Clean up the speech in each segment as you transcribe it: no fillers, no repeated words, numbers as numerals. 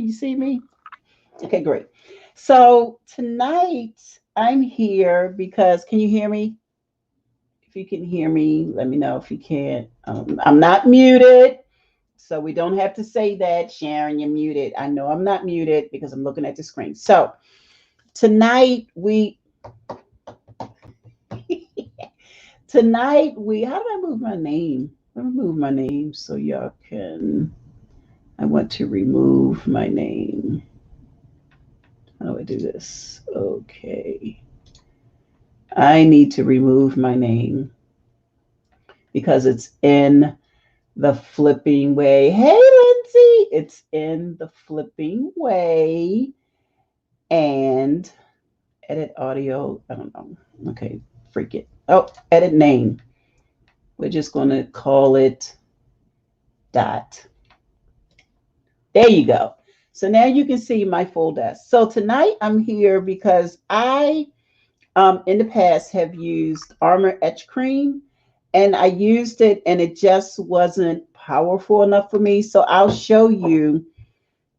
Can you see me? Okay, great. So tonight I'm here because can you hear me? If you can hear me, let me know if you can't. I'm not muted, so we don't have to say that. Sharon, you're muted. I know I'm not muted because I'm looking at the screen. So tonight we how do I move my name? Let me move my name so y'all can. I want to remove my name. How do I do this? Okay. I need to remove my name because it's in the flipping way. Hey, Lindsay, it's in the flipping way. And edit audio. I don't know. Okay, freak it. Oh, edit name. We're just going to call it Dot. There you go. So now you can see my full desk. So tonight I'm here because I, in the past, have used Armor Etch Cream, and I used it, and it just wasn't powerful enough for me. So I'll show you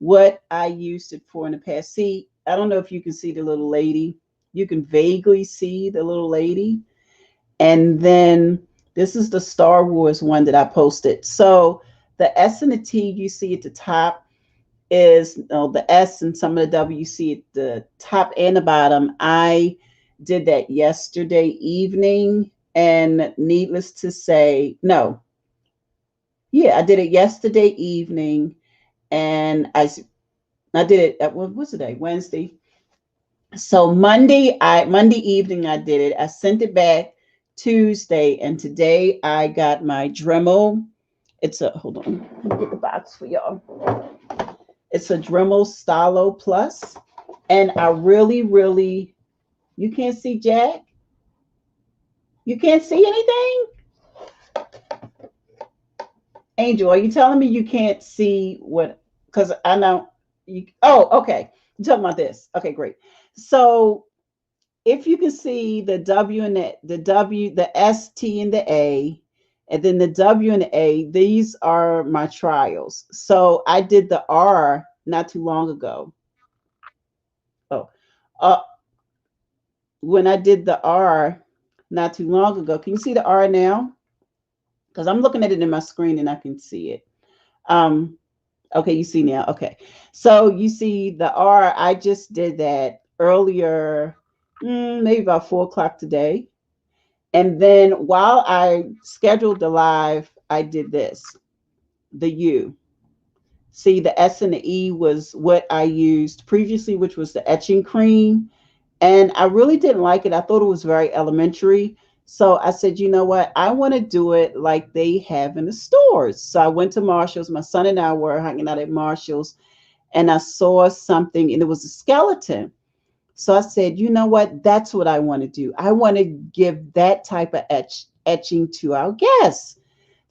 what I used it for in the past. See, I don't know if you can see the little lady. You can vaguely see the little lady. And then this is the Star Wars one that I posted. So the S and the T you see at the top is the S and some of the W you see at the top and the bottom. I did that yesterday evening, and needless to say, no, yeah, I did it yesterday evening, and I did it at what's the day? Wednesday. So Monday evening I did it. I sent it back Tuesday, and today I got my Dremel. It's a hold on, let me get the box for y'all. It's a Dremel Stylo Plus, and I really you can't see Jack. You can't see anything. Angel, are you telling me you can't see what? Because I know you. Oh, okay. You're talking about this. Okay, great. So if you can see the W and the W, the S, T, and the A, and then the W and the A, these are my trials. So I did the R not too long ago. Oh, uh, when I did the R not too long ago, can you see the R now? Because I'm looking at it in my screen and I can see it. Um, okay, you see now. Okay, so you see the R. I just did that earlier, maybe about 4 o'clock today. And then while I scheduled the live, I did this, the U. See, the S and the E was what I used previously, which was the etching cream. And I really didn't like it. I thought it was very elementary. So I said, you know what? I want to do it like they have in the stores. So I went to Marshall's. My son and I were hanging out at Marshall's, and I saw something, and it was a skeleton. So I said, you know what? That's what I want to do. I want to give that type of etching to our guests.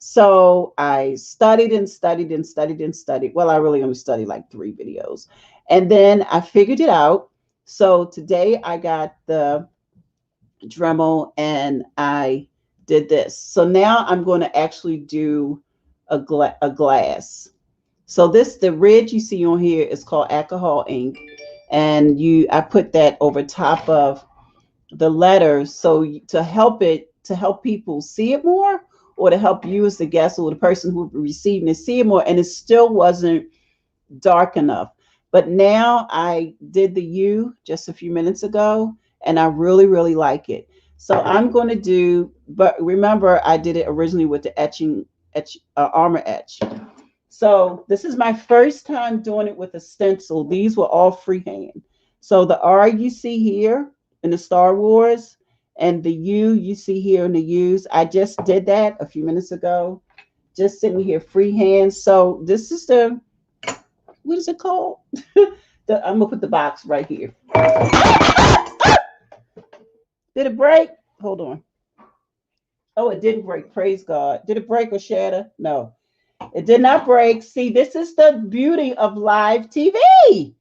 So I studied and studied and studied and studied. Well, I really only studied like 3 videos. And then I figured it out. So today I got the Dremel and I did this. So now I'm going to actually do a glass. So the red you see on here is called alcohol ink, and I put that over top of the letters so to help people see it more, or to help you as the guest or the person who receiving it see it more, and it still wasn't dark enough. But now I did the U just a few minutes ago, and I really like it. So I'm going to do, but remember I did it originally with the armor etch. So this is my first time doing it with a stencil. These were all freehand. So the R you see here in the Star Wars, and the U you see here in the U's, I just did that a few minutes ago, just sitting here freehand. So this is what is it called? I'm gonna put the box right here. Did it break? Hold on. Oh, it didn't break. Praise God. Did it break or shatter? No, it did not break. See, this is the beauty of live TV.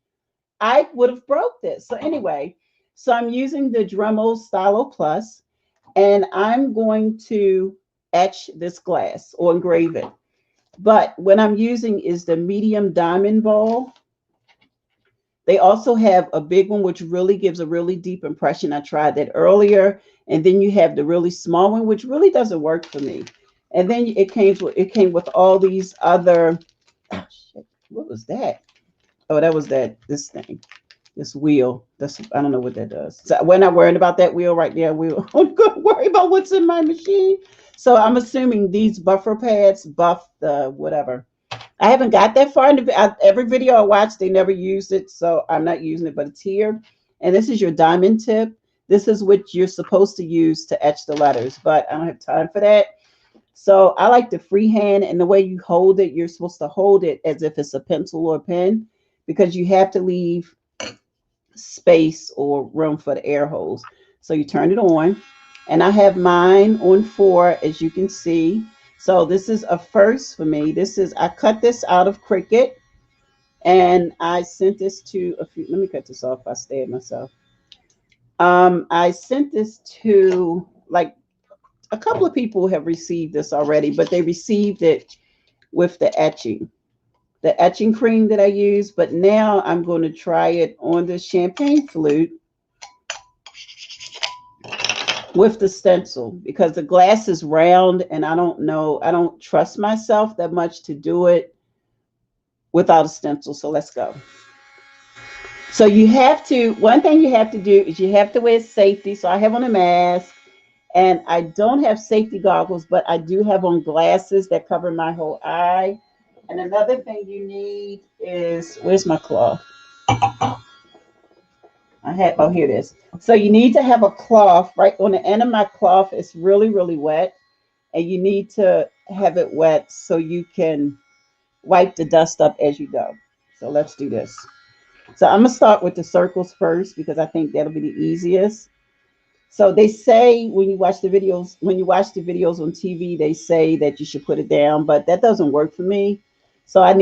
I would have broke this. So anyway, so I'm using the Dremel Stylo Plus, and I'm going to etch this glass or engrave it. But what I'm using is the medium diamond ball. They also have a big one, which really gives a really deep impression. I tried that earlier. And then you have the really small one, which really doesn't work for me. And then it came with all these other, oh shit, what was that? Oh, that was this thing, this wheel. This, I don't know what that does. So we're not worrying about that wheel right there. We're going to worry about what's in my machine. So I'm assuming these buffer pads buff the whatever. I haven't got that far in every video I watched. They never used it, so I'm not using it. But it's here, and this is your diamond tip. This is what you're supposed to use to etch the letters, but I don't have time for that. So I like the freehand, and the way you hold it, you're supposed to hold it as if it's a pencil or a pen, because you have to leave space or room for the air holes. So you turn it on, and I have mine on 4, as you can see. So this is a first for me. I cut this out of Cricut, and I sent this to a few. Let me cut this off. I stay at myself. I sent this to, like, a couple of people have received this already, but they received it with the etching cream that I use. But now I'm going to try it on the champagne flute with the stencil, because the glass is round, and I don't trust myself that much to do it without a stencil. So let's go. So one thing you have to do is you have to wear safety. So I have on a mask, and I don't have safety goggles, but I do have on glasses that cover my whole eye. And another thing you need is, where's my cloth? Oh, here it is. So you need to have a cloth right on the end of my cloth. It's really, really wet, and you need to have it wet so you can wipe the dust up as you go. So let's do this. So I'm gonna start with the circles first, because I think that'll be the easiest. So they say when you watch the videos on TV, they say that you should put it down, but that doesn't work for me. So I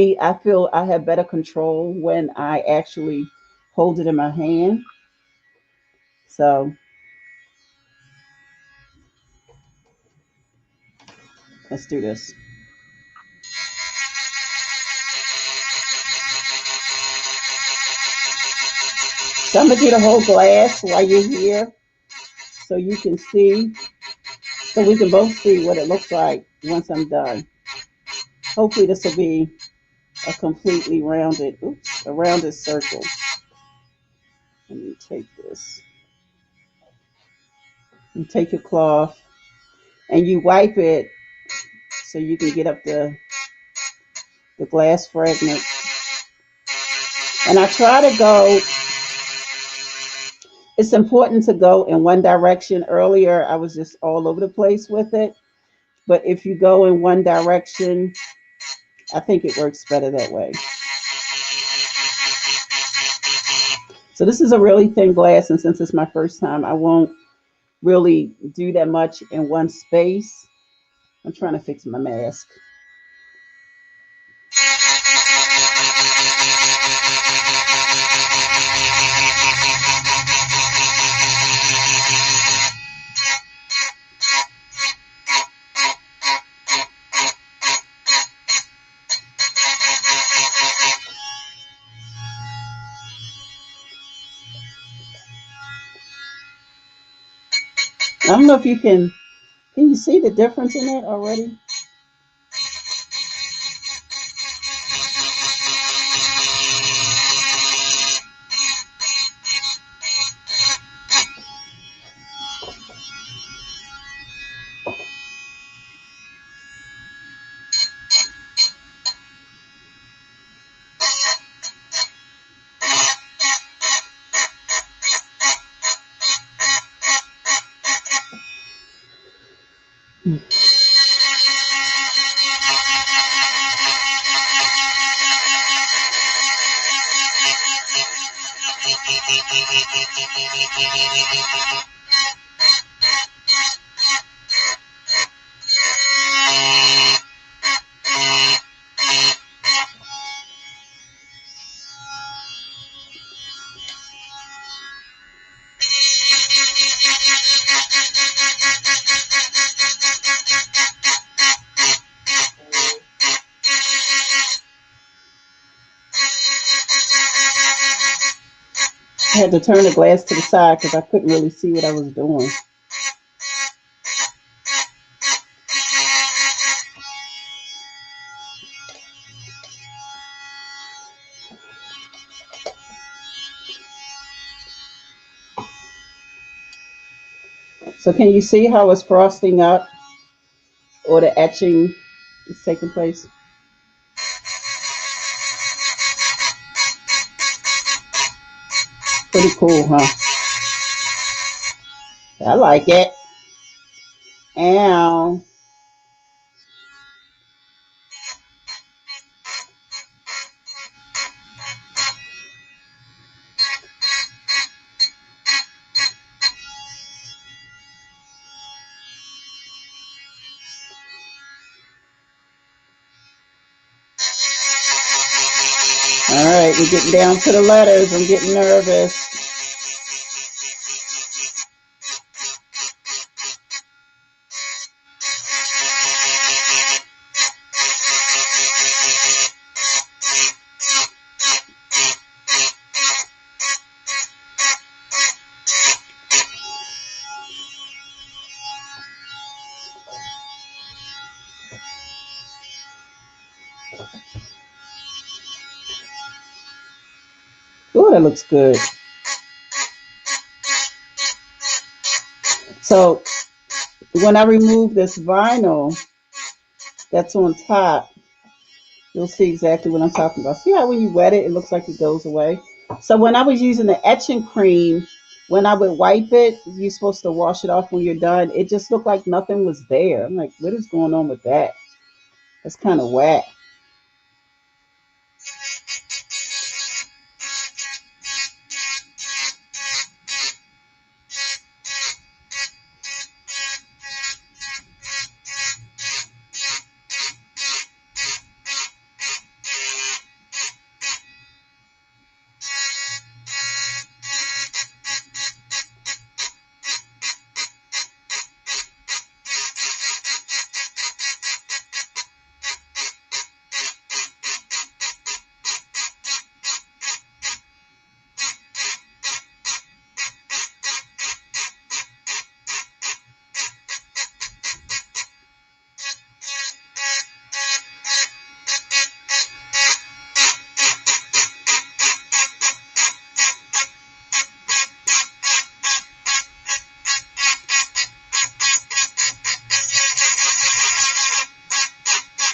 feel I have better control when I actually hold it in my hand. So let's do this. So I'm gonna do the whole glass while you're here, so you can see, so we can both see what it looks like once I'm done. Hopefully this will be a rounded circle. Let me take this. You take your cloth and you wipe it so you can get up the glass fragments. And I try to go, it's important to go in one direction. Earlier, I was just all over the place with it. But if you go in one direction, I think it works better that way. So this is a really thin glass, and since it's my first time, I won't really do that much in one space. I'm trying to fix my mask. I don't know if can you see the difference in it already? I had to turn the glass to the side because I couldn't really see what I was doing. So can you see how it's frosting up or the etching is taking place? Pretty cool, huh? I like it. Ow. All right, we're getting down to the letters. I'm getting nervous. Oh, that looks good. So when I remove this vinyl that's on top, you'll see exactly what I'm talking about. See how when you wet it, it looks like it goes away? So when I was using the etching cream, when I would wipe it, you're supposed to wash it off when you're done. It just looked like nothing was there. I'm like, what is going on with that? That's kind of whack.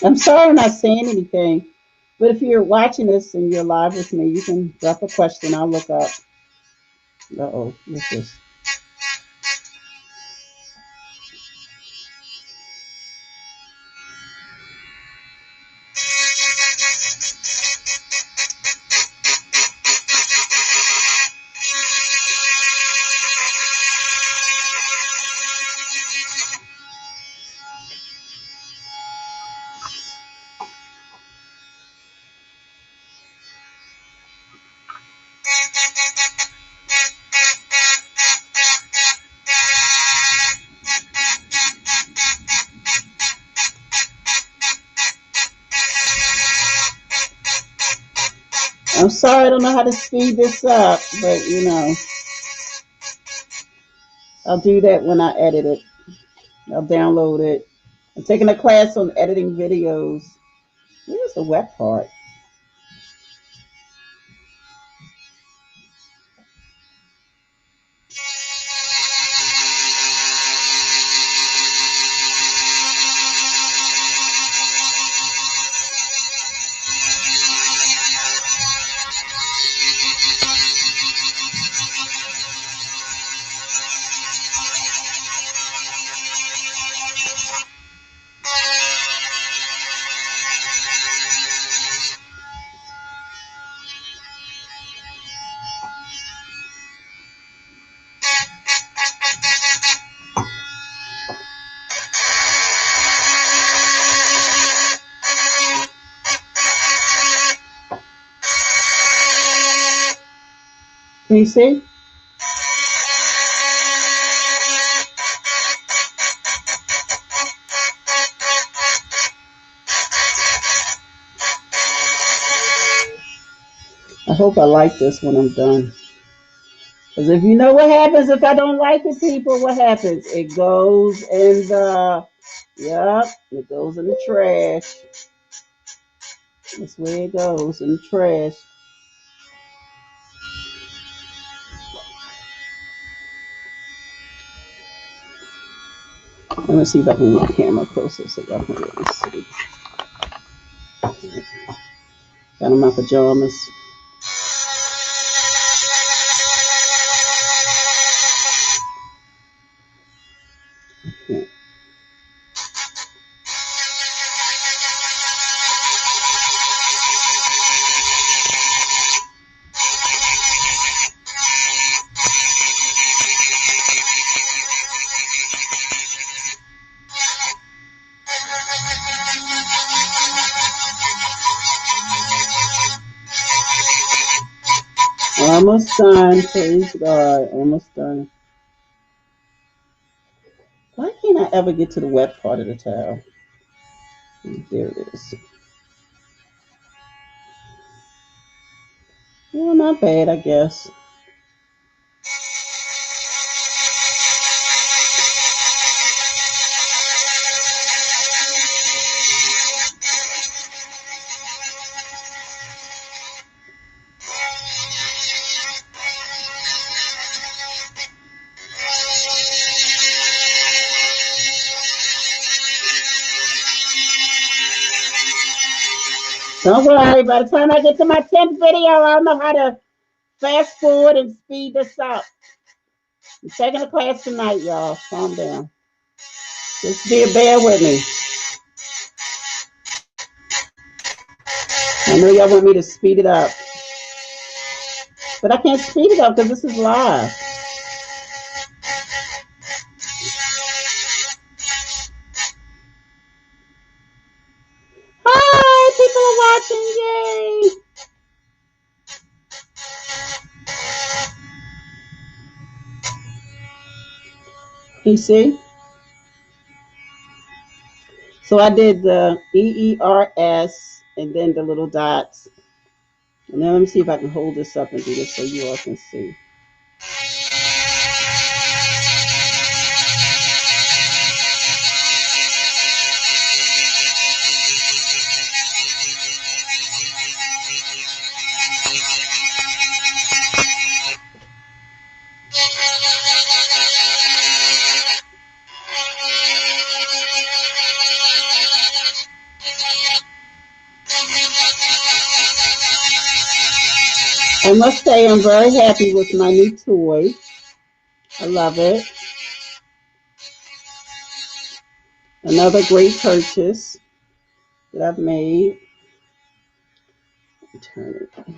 I'm sorry I'm not saying anything, but if you're watching this and you're live with me, you can drop a question. I'll look up. Uh-oh, what's this? I'm sorry I don't know how to speed this up, but I'll do that when I edit it. I'll download it. I'm taking a class on editing videos. Where's the wet part? Can you see? I hope I like this when I'm done. Because if you know what happens if I don't like it, people, what happens? It goes in the, yep, it goes in the trash. That's where it goes, in the trash. Let me see if I can move my camera closer so y'all can really see. Got on my pajamas. Yeah. Almost done. Praise God. Almost done. Why can't I ever get to the wet part of the towel? There it is. Well, not bad, I guess. Don't worry. By the time I get to my 10th video, I'll know how to fast forward and speed this up. I'm taking a class tonight, y'all. Calm down. Just bear with me. I know y'all want me to speed it up. But I can't speed it up because this is live. Hi, people are watching. Yay. You see? So I did the EERS and then the little dots. And then let me see if I can hold this up and do this so you all can see. I must say I'm very happy with my new toy. I love it. Another great purchase that I've made. Turn it.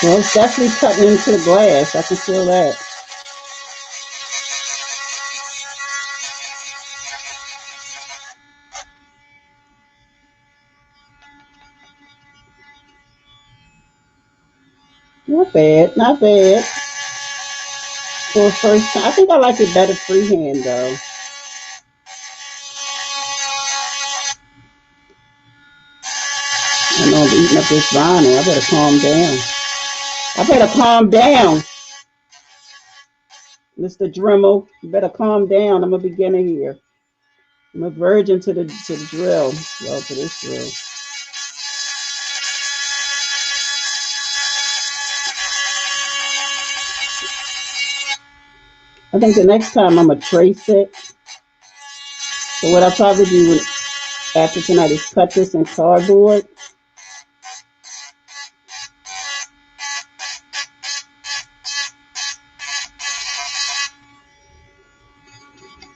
Well, it's definitely cutting into the glass. I can feel that. Not bad, not bad. For a first time, I think I like it better freehand though. I know I'm eating up this vinyl. I better calm down. I better calm down, Mr. Dremel. You better calm down. I'm a beginner here. I'm a virgin to the drill. Well, to this drill. I think the next time I'm gonna trace it. So what I probably do after tonight is cut this in cardboard.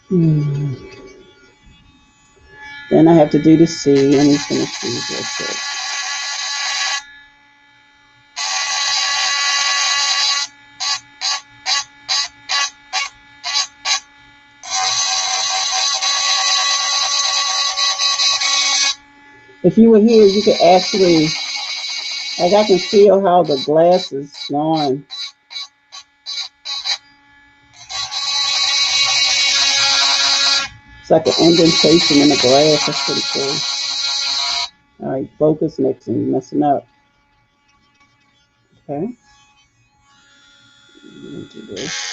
Hmm. Then I have to do the C. Let me finish these real quick. If you were here, you could actually, like, I can feel how the glass is going. It's like an indentation in the glass. That's pretty cool. All right, focus mixing. You're messing up. Okay. Let me do this.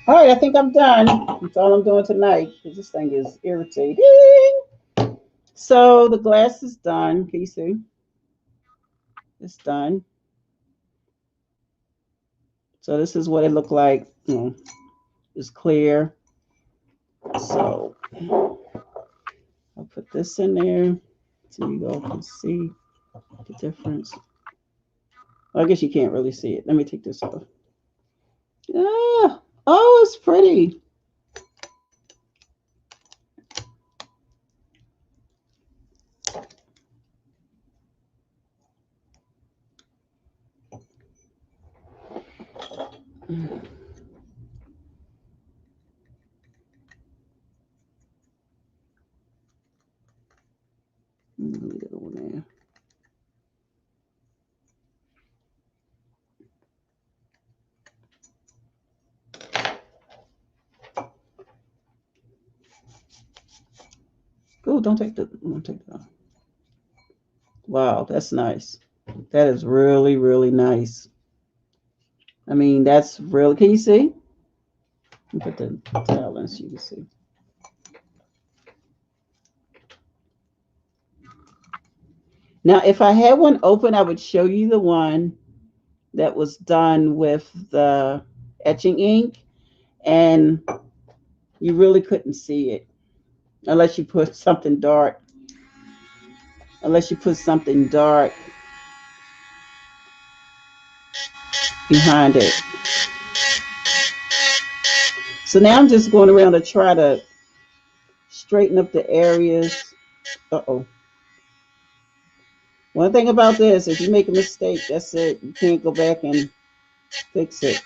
All right, I think I'm done. That's all I'm doing tonight because this thing is irritating. So the glass is done. Can you see? It's done. So this is what it looked like. It's clear. So I'll put this in there so you all can see the difference. Well, I guess you can't really see it. Let me take this off. Ah, oh, it's pretty. Leave it on there. Oh, don't take that off. Wow, that's nice. That is really, really nice. I mean, that's really, can you see? Put the towel in so you can see. Now, if I had one open, I would show you the one that was done with the etching ink, and you really couldn't see it unless you put something dark. Unless you put something dark behind it. So now I'm just going around to try to straighten up the areas. Uh-oh. One thing about this, if you make a mistake, that's it. You can't go back and fix it.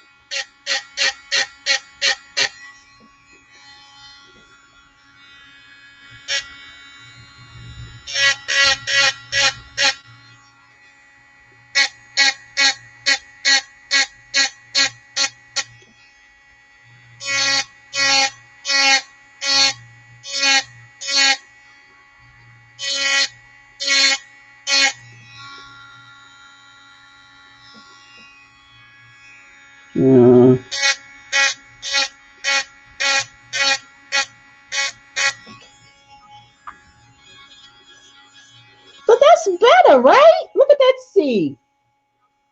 looks better, right? Look at that C.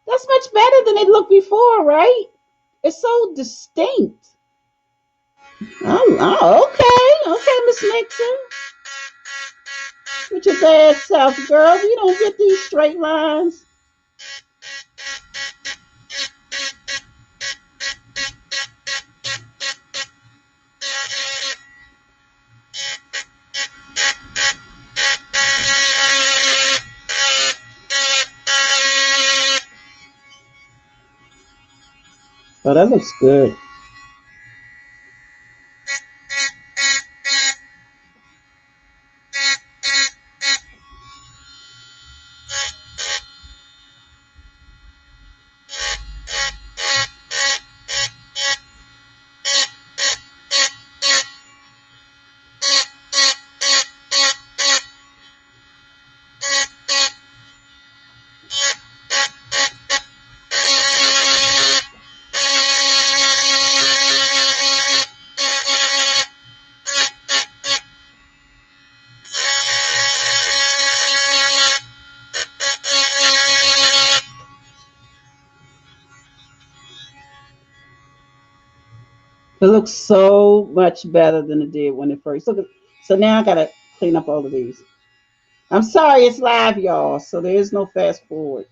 That's much better than it looked before, right? It's so distinct. Okay, okay, Miss Nixon. With your bad self, girl. We don't get these straight lines. Oh, that looks good. It looks so much better than it did when it first. Look at, so now I gotta clean up all of these. I'm sorry, it's live, y'all, so there is no fast forward.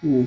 Hmm.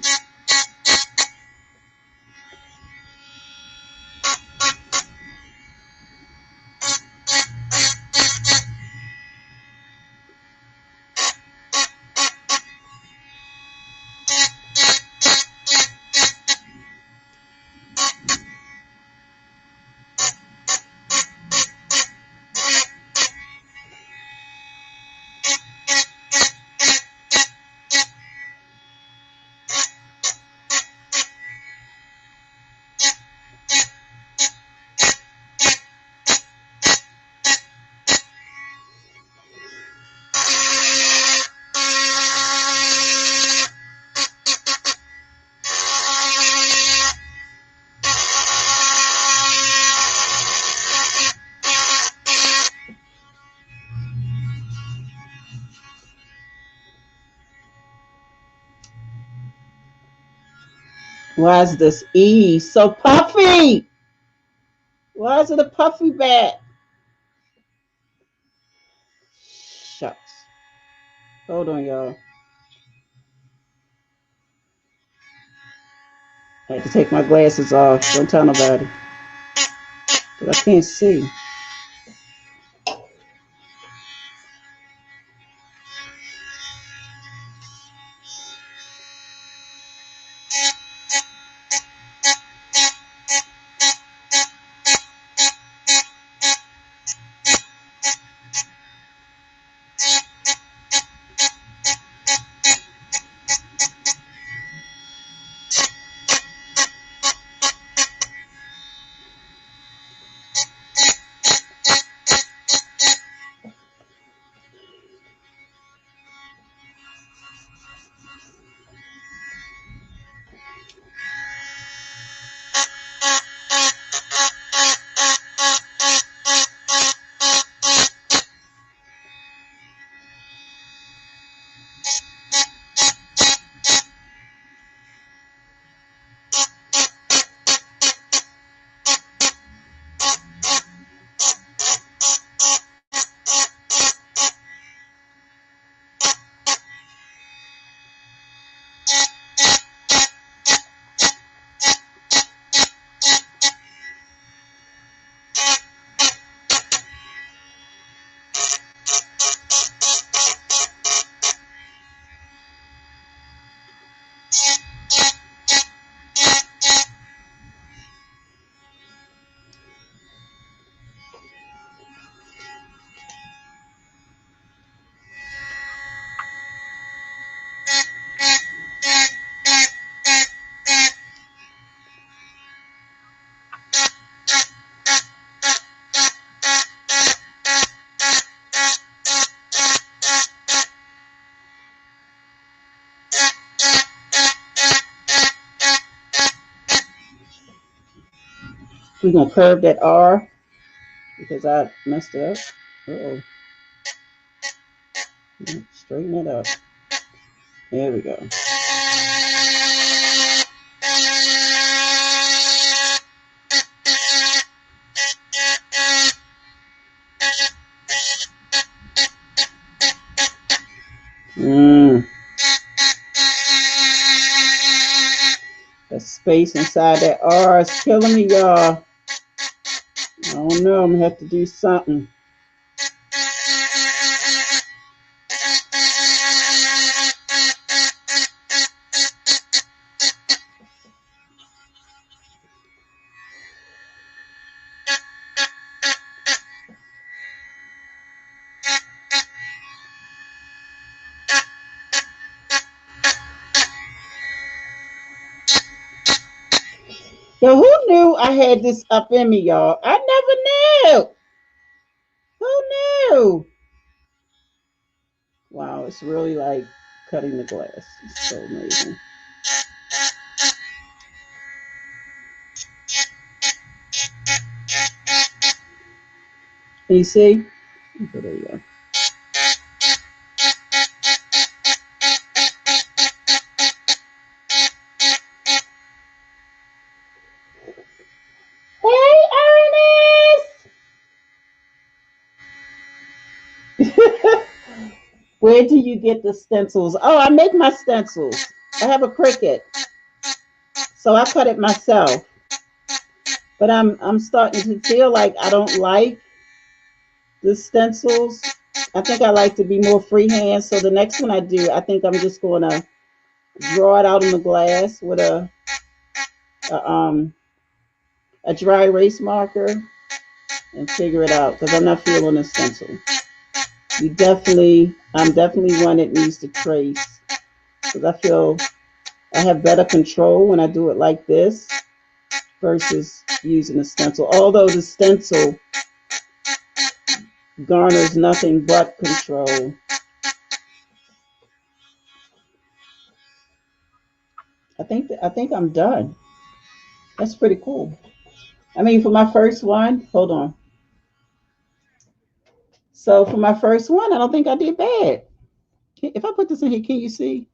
Why is this E so puffy? Why is it a puffy bat? Shucks. Hold on, y'all. I had to take my glasses off. Don't tell nobody. But I can't see. We're gonna curve that R because I messed it up. Uh-oh. Straighten it up. There we go. The space inside that R is killing me, y'all. I don't know. I'm gonna have to do something. Yo, who knew I had this up in me, y'all? I never knew. Who knew? Wow, it's really like cutting the glass. It's so amazing. Can you see? Oh, there you go. Hey, Ernest! Where do you get the stencils? Oh, I make my stencils. I have a Cricut, so I cut it myself. But I'm starting to feel like I don't like the stencils. I think I like to be more freehand. So the next one I do, I think I'm just going to draw it out on the glass with a um a dry erase marker and figure it out because I'm not feeling a stencil. I'm definitely one that needs to trace because I feel I have better control when I do it like this versus using a stencil. Although the stencil garners nothing but control. I think I'm done. That's pretty cool. I mean, for my first one, hold on. So for my first one, I don't think I did bad. If I put this in here, can you see?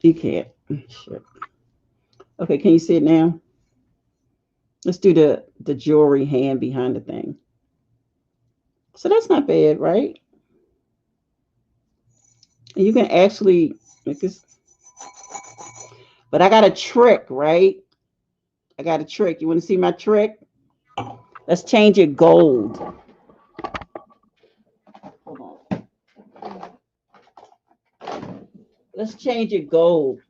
You can't. Shit. Okay, can you see it now? Let's do the jewelry hand behind the thing. So that's not bad, right? And you can actually make this. But I got a trick, right? I got a trick. You want to see my trick? Let's change it gold. Hold on. Let's change it gold.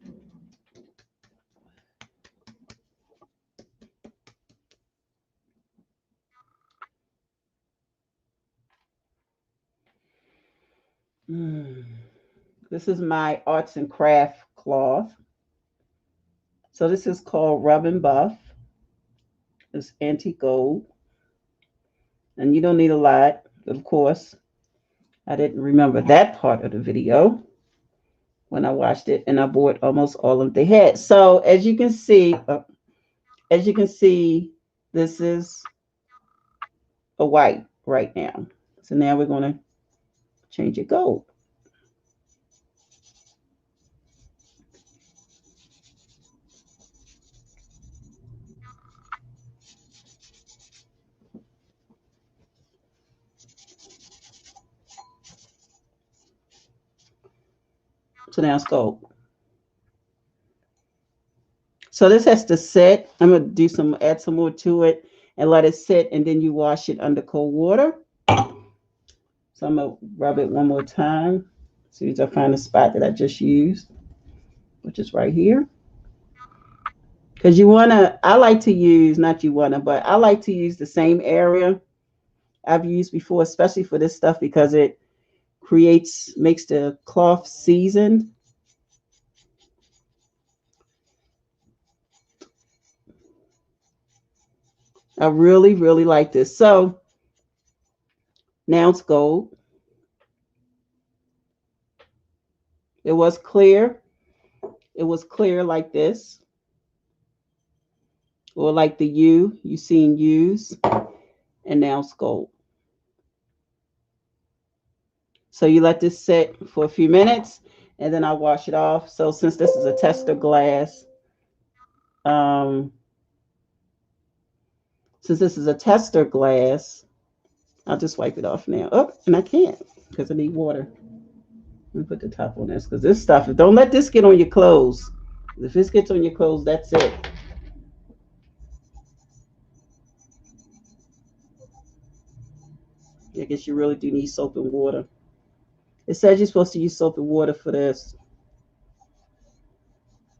This is my arts and craft cloth. So this is called Rub and Buff. It's antique gold. And you don't need a lot, of course. I didn't remember that part of the video when I watched it, and I bought almost all of they had. So as you can see, this is a white right now. So now we're going to change it gold. So now it's gold. So this has to sit. I'm going to add some more to it and let it sit, and then you wash it under cold water. So I'm going to rub it one more time. As soon as I find the spot that I just used, which is right here. Because I like to use, not you want to, but I like to use the same area I've used before, especially for this stuff because it makes the cloth seasoned. I really, really like this. So now it's gold. It was clear. It was clear like this. or like the U, you seen U's, and now it's gold. So you let this sit for a few minutes, and then I'll wash it off. So since this is a tester glass, um, since this is a tester glass, I'll just wipe it off now. Oh, and I can't because I need water. Let me put the top on this because this stuff, don't let this get on your clothes. If this gets on your clothes, that's it. I guess you really do need soap and water. It says you're supposed to use soap and water for this,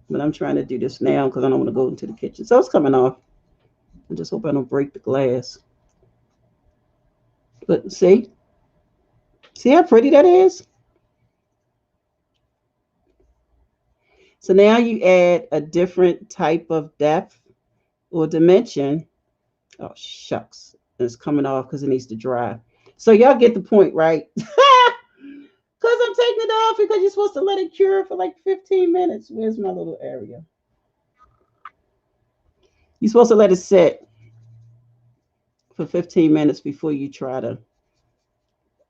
but I'm trying to do this now because I don't want to go into the kitchen. So it's coming off. I just hope I don't break the glass. But see how pretty that is? So now you add a different type of depth or dimension. Oh, shucks. It's coming off because it needs to dry. So y'all get the point, right? Because I'm taking it off because you're supposed to let it cure for like 15 minutes. Where's my little area? You're supposed to let it sit for 15 minutes before you try to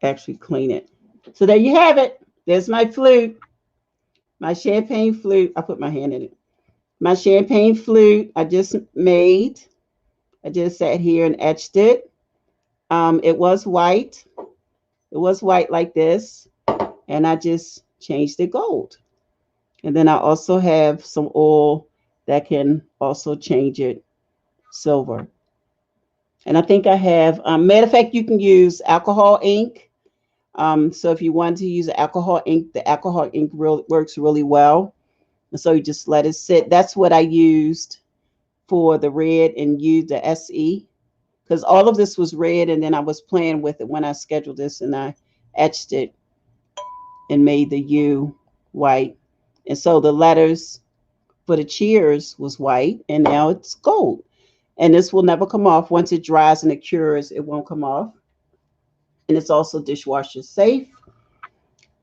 actually clean it. So there you have it. There's my flute, my champagne flute. I put my hand in it. My champagne flute I just made. I just sat here and etched it. It was white. It was white like this. And I just changed it gold. And then I also have some oil that can also change it silver. And I think I have, matter of fact, you can use alcohol ink. So if you want to use alcohol ink, the alcohol ink works really well. And so you just let it sit. That's what I used for the red and used the SE because all of this was red. And then I was playing with it when I scheduled this and I etched it and made the U white. And so the letters for the cheers was white and now it's gold. And this will never come off. Once it dries and it cures, it won't come off. And it's also dishwasher safe.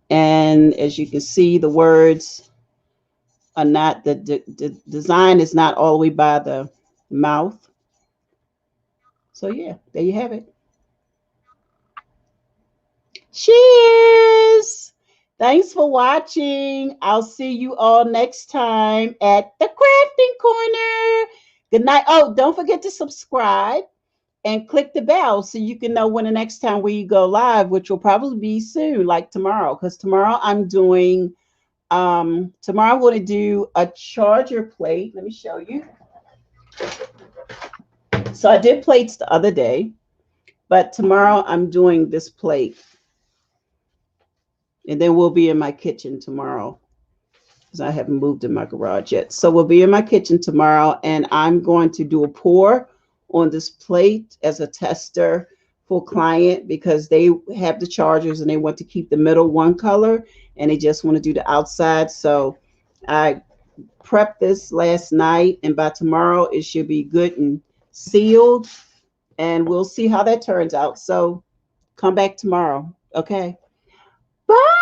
And as you can see, the words are not, the design is not all the way by the mouth. So yeah, there you have it. Cheers! Thanks for watching. I'll see you all next time at the Crafting Corner. Good night. Oh, don't forget to subscribe and click the bell so you can know when the next time we go live, which will probably be soon, like tomorrow. Because tomorrow I'm doing, tomorrow I'm going to do a charger plate. Let me show you. So I did plates the other day, but tomorrow I'm doing this plate. And then we'll be in my kitchen tomorrow because I haven't moved in my garage yet. So we'll be in my kitchen tomorrow and I'm going to do a pour on this plate as a tester for client because they have the chargers and they want to keep the middle one color and they just want to do the outside. So I prepped this last night and by tomorrow it should be good and sealed and we'll see how that turns out. So come back tomorrow. Okay. Bye.